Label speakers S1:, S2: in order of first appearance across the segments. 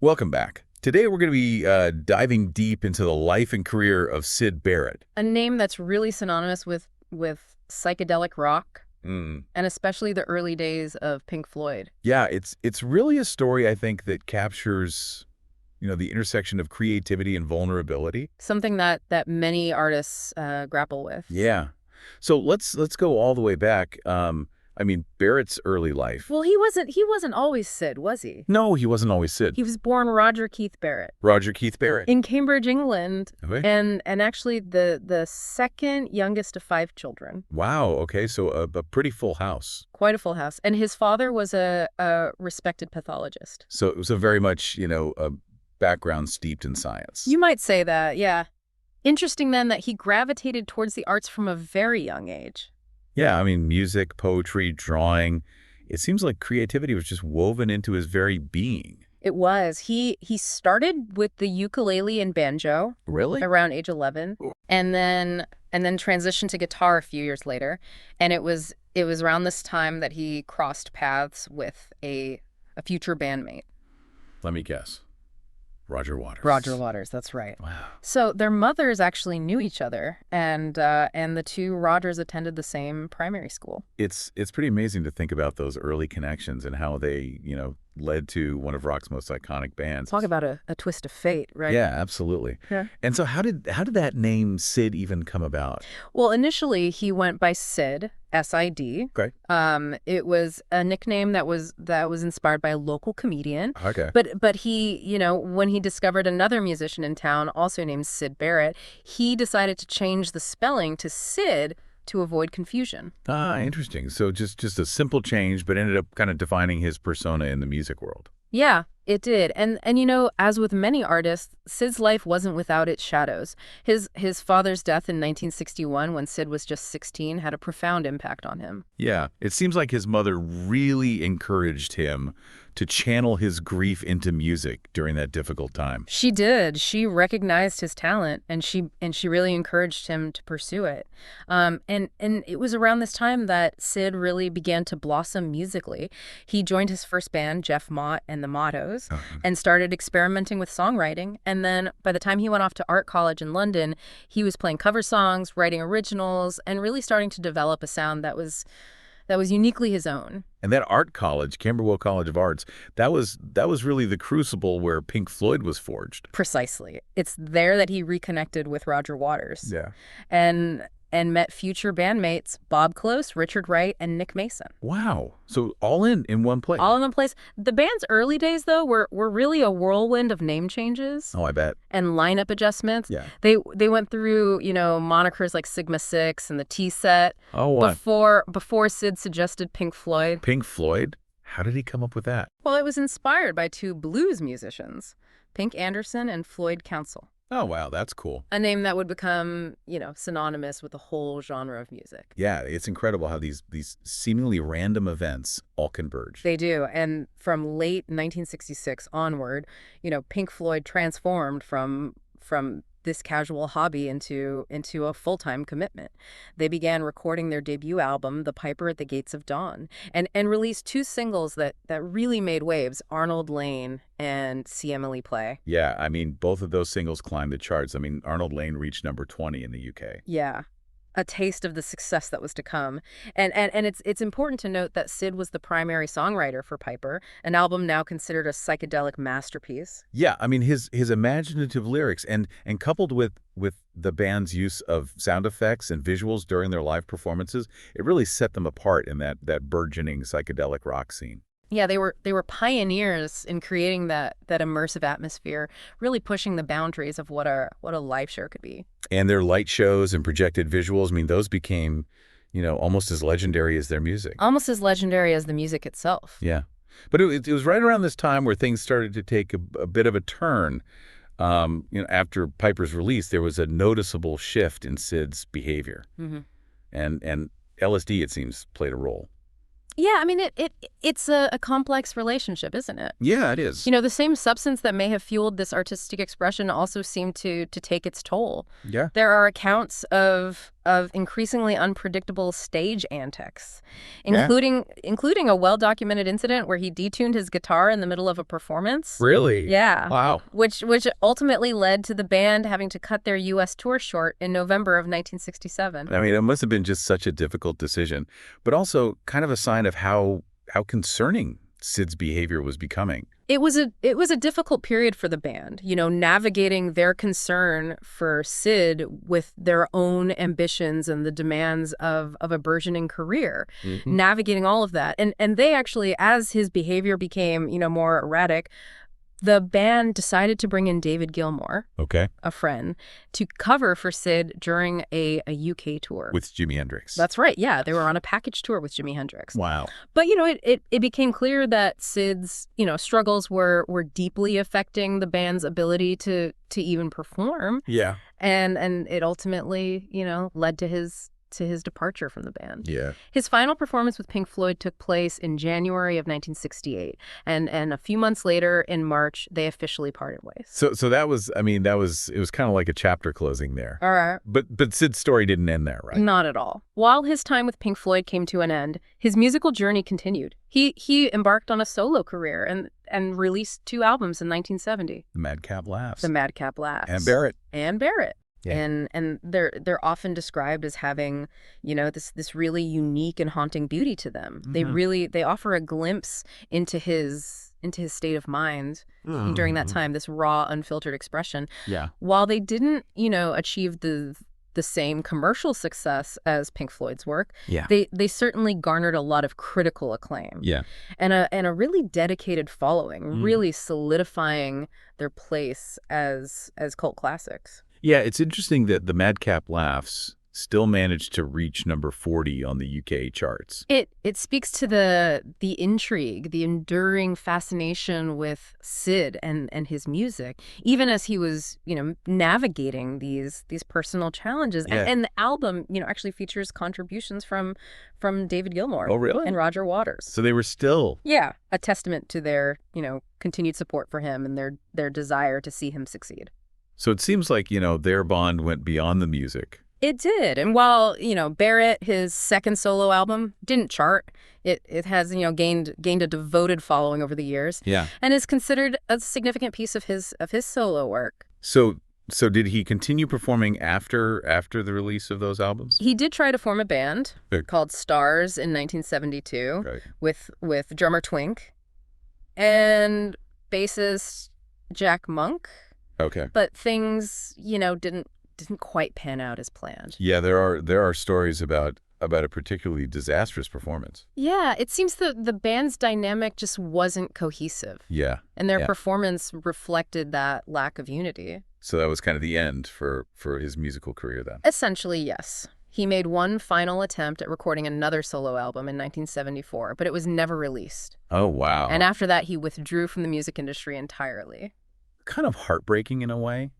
S1: Welcome back. Today we're going to be diving deep into the life and career of Syd Barrett.
S2: A name that's really synonymous with psychedelic rock,
S1: Mm.
S2: and especially the early days of Pink Floyd.
S1: Yeah, it's really a story, I think, that captures, the intersection of creativity and vulnerability.
S2: Something that many artists grapple with.
S1: Yeah. So let's go all the way back. Barrett's early life.
S2: Well, he wasn't always Syd, was he?
S1: No, he wasn't always Syd.
S2: He was born Roger Keith Barrett
S1: Roger Keith Barrett.
S2: in Cambridge, England,
S1: Okay.
S2: and actually the second youngest of 5 children.
S1: Wow. Okay. So a pretty full house.
S2: Quite a full house. And his father was a respected pathologist.
S1: So it was a very much, a background steeped in science.
S2: You might say that, yeah. Interesting then that he gravitated towards the arts from a very young age.
S1: Yeah, music, poetry, drawing. It seems like creativity was just woven into his very being.
S2: It was. He started with the ukulele and banjo
S1: Really?
S2: around age 11, and then transitioned to guitar a few years later. And it was around this time that he crossed paths with a future bandmate.
S1: Let me guess. Roger Waters.
S2: Roger Waters, that's right.
S1: Wow.
S2: So their mothers actually knew each other, and the two Rogers attended the same primary school.
S1: It's pretty amazing to think about those early connections and how they, led to one of rock's most iconic bands.
S2: Talk about a twist of fate, right?
S1: Yeah, absolutely.
S2: Yeah.
S1: And so how did that name Syd even come about?
S2: Well, initially he went by Syd, S-I-D.
S1: Okay.
S2: It was a nickname that was inspired by a local comedian.
S1: Okay.
S2: But he, when he discovered another musician in town, also named Syd Barrett, he decided to change the spelling to Syd to avoid confusion.
S1: Interesting. So just a simple change, but ended up kind of defining his persona in the music world.
S2: Yeah, it did. And as with many artists, Syd's life wasn't without its shadows. His father's death in 1961, when Syd was just 16, had a profound impact on him.
S1: Yeah, it seems like his mother really encouraged him to channel his grief into music during that difficult time.
S2: She did. She recognized his talent, and she really encouraged him to pursue it. And it was around this time that Syd really began to blossom musically. He joined his first band, Jeff Mott and the Mottos, and started experimenting with songwriting. And then by the time he went off to art college in London, he was playing cover songs, writing originals, and really starting to develop a sound that was uniquely his own.
S1: And that art college, Camberwell College of Arts, that was really the crucible where Pink Floyd was forged.
S2: Precisely. It's there that he reconnected with Roger Waters.
S1: Yeah.
S2: And met future bandmates Bob Close, Richard Wright, and Nick Mason.
S1: Wow. So all in one place.
S2: All in one place. The band's early days, though, were really a whirlwind of name changes.
S1: Oh, I bet.
S2: And lineup adjustments.
S1: Yeah.
S2: They went through, monikers like Sigma 6 and the T-Set.
S1: Oh, what?
S2: Before Syd suggested Pink Floyd.
S1: Pink Floyd? How did he come up with that?
S2: Well, it was inspired by 2 blues musicians, Pink Anderson and Floyd Council.
S1: Oh, wow, that's cool.
S2: A name that would become, synonymous with the whole genre of music.
S1: Yeah, it's incredible how these seemingly random events all converge.
S2: They do. And from late 1966 onward, Pink Floyd transformed from this casual hobby into a full-time commitment. They began recording their debut album, The Piper at the Gates of Dawn, and released 2 singles that really made waves, Arnold Lane and See Emily Play.
S1: Yeah, both of those singles climbed the charts. Arnold Lane reached number 20 in the UK.
S2: Yeah. A taste of the success that was to come. And it's important to note that Syd was the primary songwriter for Piper, an album now considered a psychedelic masterpiece.
S1: Yeah, his imaginative lyrics and coupled with the band's use of sound effects and visuals during their live performances, it really set them apart in that burgeoning psychedelic rock scene.
S2: Yeah, they were pioneers in creating that immersive atmosphere, really pushing the boundaries of what a live show could be.
S1: And their light shows and projected visuals, those became, almost as legendary as their music.
S2: Almost as legendary as the music itself.
S1: Yeah. But it was right around this time where things started to take a bit of a turn. After Piper's release, there was a noticeable shift in Syd's behavior. Mm-hmm. And LSD, it seems, played a role.
S2: Yeah, I mean, it's a complex relationship, isn't it?
S1: Yeah, it is.
S2: The same substance that may have fueled this artistic expression also seemed to take its toll.
S1: Yeah.
S2: There are accounts of increasingly unpredictable stage antics,
S1: Yeah.
S2: including a well-documented incident where he detuned his guitar in the middle of a performance.
S1: Really?
S2: Yeah.
S1: Wow.
S2: Which ultimately led to the band having to cut their U.S. tour short in November of 1967.
S1: I mean, it must have been just such a difficult decision, but also kind of a sign of how concerning Syd's behavior was becoming.
S2: It was a difficult period for the band, navigating their concern for Syd with their own ambitions and the demands of a burgeoning career, navigating all of that. And they actually, as his behavior became, more erratic, the band decided to bring in David Gilmour,
S1: Okay.
S2: a friend, to cover for Syd during a UK tour.
S1: With Jimi Hendrix.
S2: That's right. Yeah, they were on a package tour with Jimi Hendrix.
S1: Wow.
S2: But, it became clear that Syd's, struggles were deeply affecting the band's ability to even perform.
S1: Yeah.
S2: And it ultimately, led to his departure from the band.
S1: Yeah.
S2: His final performance with Pink Floyd took place in January of 1968. And a few months later, in March, they officially parted ways.
S1: So that was, it was kind of like a chapter closing there.
S2: All right.
S1: But Syd's story didn't end there, right?
S2: Not at all. While his time with Pink Floyd came to an end, his musical journey continued. He embarked on a solo career and released 2 albums in 1970.
S1: The Madcap Laughs.
S2: The Madcap Laughs.
S1: And Barrett.
S2: And Barrett.
S1: Yeah.
S2: And they're often described as having, this really unique and haunting beauty to them. They offer a glimpse into his state of mind during that time, this raw, unfiltered expression.
S1: Yeah.
S2: While they didn't, achieve the same commercial success as Pink Floyd's work,
S1: Yeah.
S2: they certainly garnered a lot of critical acclaim.
S1: Yeah.
S2: And a really dedicated following, really solidifying their place as cult classics.
S1: Yeah, it's interesting that the Madcap Laughs still managed to reach number 40 on the UK charts.
S2: It speaks to the intrigue, the enduring fascination with Syd and his music, even as he was, navigating these personal challenges.
S1: Yeah.
S2: And the album, actually features contributions from David Gilmour.
S1: Oh, really?
S2: And Roger Waters.
S1: So they were still...
S2: Yeah, a testament to their, continued support for him and their desire to see him succeed.
S1: So it seems like, their bond went beyond the music.
S2: It did. And while, Barrett, his second solo album, didn't chart, it has, gained a devoted following over the years.
S1: Yeah.
S2: And is considered a significant piece of his solo work.
S1: So did he continue performing after the release of those albums?
S2: He did try to form a band
S1: Big.
S2: called Stars in 1972
S1: Right.
S2: with drummer Twink and bassist Jack Monk.
S1: Okay.
S2: But things, didn't quite pan out as planned.
S1: Yeah, there are stories about a particularly disastrous performance.
S2: Yeah, it seems the band's dynamic just wasn't cohesive.
S1: Yeah.
S2: And their
S1: Yeah.
S2: performance reflected that lack of unity.
S1: So that was kind of the end for his musical career then.
S2: Essentially, yes. He made one final attempt at recording another solo album in 1974, but it was never released.
S1: Oh, wow.
S2: And after that, he withdrew from the music industry entirely.
S1: Kind of heartbreaking in a way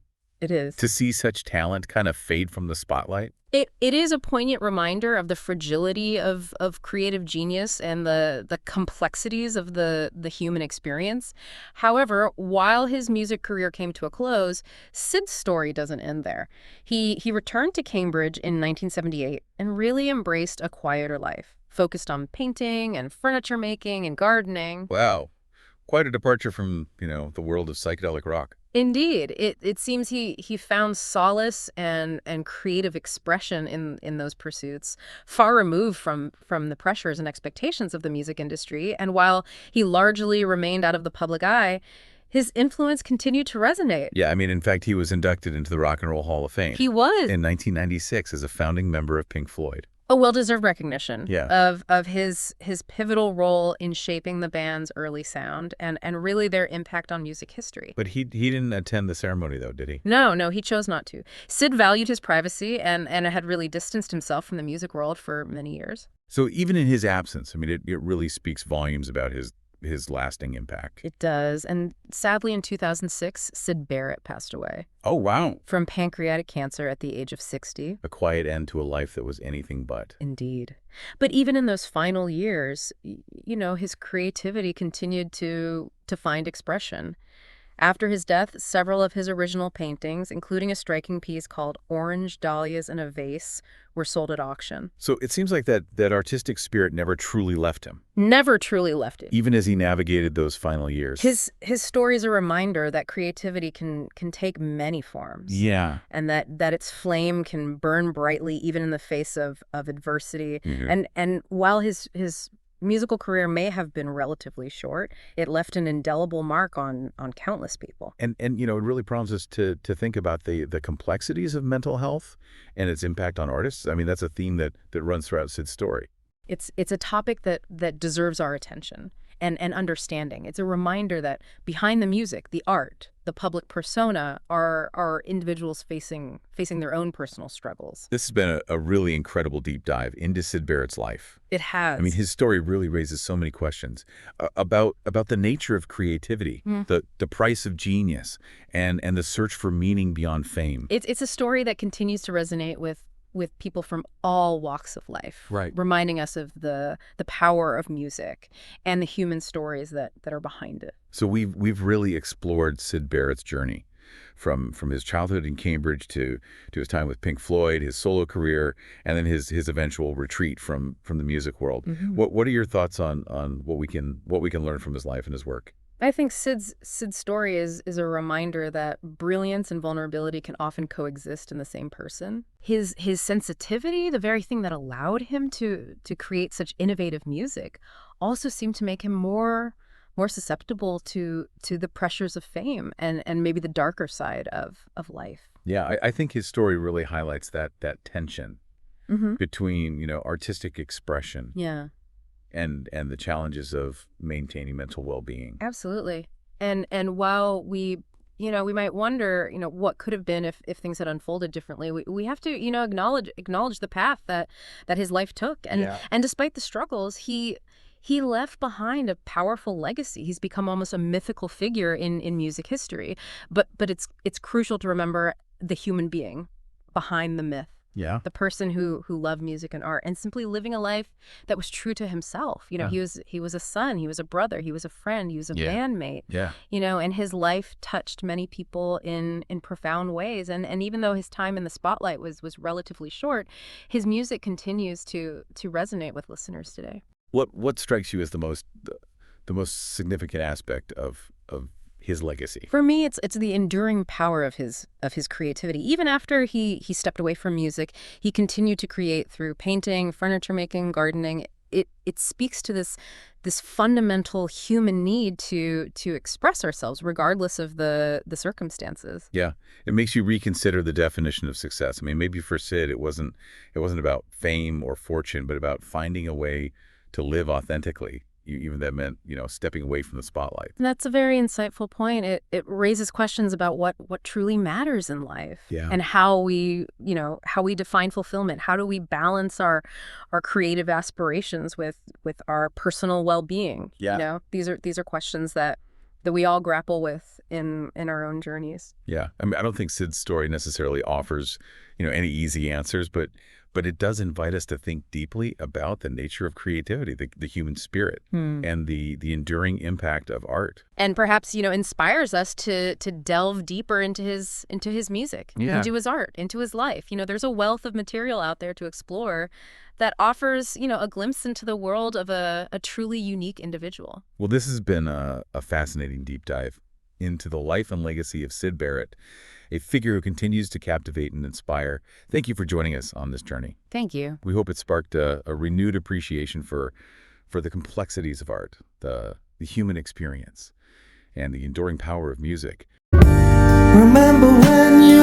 S2: It is.
S1: to see such talent kind of fade from the spotlight.
S2: It is a poignant reminder of the fragility of creative genius and the complexities of the human experience. However, while his music career came to a close, Syd's story doesn't end there. He returned to Cambridge in 1978 and really embraced a quieter life, focused on painting and furniture making and gardening.
S1: Wow. Quite a departure from, the world of psychedelic rock.
S2: Indeed. It seems he found solace and creative expression in those pursuits, far removed from the pressures and expectations of the music industry. And while he largely remained out of the public eye, his influence continued to resonate.
S1: Yeah, in fact, he was inducted into the Rock and Roll Hall of Fame.
S2: He was.
S1: In 1996 as a founding member of Pink Floyd.
S2: A well-deserved recognition
S1: Yeah.
S2: of his pivotal role in shaping the band's early sound and really their impact on music history.
S1: But he didn't attend the ceremony, though, did he?
S2: No, he chose not to. Syd valued his privacy and had really distanced himself from the music world for many years.
S1: So even in his absence, it really speaks volumes about his his lasting impact.
S2: It does. And sadly, in 2006, Syd Barrett passed away
S1: Oh, wow.
S2: from pancreatic cancer at the age of 60.
S1: A quiet end to a life that was anything but.
S2: Indeed. But even in those final years, his creativity continued to find expression. After his death, several of his original paintings, including a striking piece called Orange Dahlias in a Vase, were sold at auction.
S1: So it seems like that artistic spirit never truly left him,
S2: Never truly left him.
S1: even as he navigated those final years.
S2: His story is a reminder that creativity can take many forms.
S1: Yeah.
S2: And that its flame can burn brightly even in the face of adversity.
S1: Mhm.
S2: And while his musical career may have been relatively short, it left an indelible mark on countless people.
S1: And it really prompts us to think about the complexities of mental health and its impact on artists. I mean, that's a theme that runs throughout Syd's story.
S2: It's a topic that deserves our attention and understanding. It's a reminder that behind the music, the art, the public persona are individuals facing their own personal struggles.
S1: This has been a really incredible deep dive into Syd Barrett's life.
S2: It has.
S1: I mean, his story really raises so many questions about the nature of creativity, the price of genius, and the search for meaning beyond fame.
S2: It's a story that continues to resonate with people from all walks of life,
S1: Right.
S2: reminding us of the power of music and the human stories that are behind it.
S1: So we've really explored Syd Barrett's journey from his childhood in Cambridge to his time with Pink Floyd, his solo career, and then his eventual retreat from the music world. What are your thoughts on what we can learn from his life and his work?
S2: I think Syd's story is a reminder that brilliance and vulnerability can often coexist in the same person. His sensitivity, the very thing that allowed him to create such innovative music, also seemed to make him more susceptible to the pressures of fame and maybe the darker side of life.
S1: Yeah, I think his story really highlights that tension between artistic expression
S2: Yeah.
S1: and the challenges of maintaining mental well-being.
S2: Absolutely. And while we might wonder, what could have been if things had unfolded differently, we have to, acknowledge the path that his life took. And despite the struggles, he left behind a powerful legacy. He's become almost a mythical figure in music history. But it's crucial to remember the human being behind the myth.
S1: Yeah.
S2: The person who loved music and art and simply living a life that was true to himself.
S1: Yeah.
S2: He was a son, he was a brother, he was a friend, he was a bandmate.
S1: Yeah.
S2: And his life touched many people in profound ways. And even though his time in the spotlight was relatively short, his music continues to resonate with listeners today.
S1: What strikes you as the most significant aspect of his legacy?
S2: For me, it's the enduring power of his creativity. Even after he stepped away from music, he continued to create through painting, furniture making, gardening. It speaks to this fundamental human need to express ourselves regardless of the circumstances.
S1: Yeah, it makes you reconsider the definition of success. I mean, maybe for Syd, it wasn't about fame or fortune, but about finding a way to live authentically. Even that meant, stepping away from the spotlight.
S2: That's a very insightful point. It raises questions about what truly matters in life.
S1: Yeah.
S2: And how we define fulfillment. How do we balance our creative aspirations with our personal well-being?
S1: Yeah.
S2: These are questions that we all grapple with in our own journeys.
S1: Yeah. I mean, I don't think Syd's story necessarily offers, any easy answers, but it does invite us to think deeply about the nature of creativity, the human spirit, and the enduring impact of art.
S2: And perhaps, inspires us to delve deeper into his music, into his art, into his life. There's a wealth of material out there to explore that offers, a glimpse into the world of a truly unique individual.
S1: Well, this has been a fascinating deep dive into the life and legacy of Syd Barrett, a figure who continues to captivate and inspire. Thank you for joining us on this journey.
S2: Thank you.
S1: We hope it sparked a renewed appreciation for the complexities of art, the human experience, and the enduring power of music.
S3: Remember when you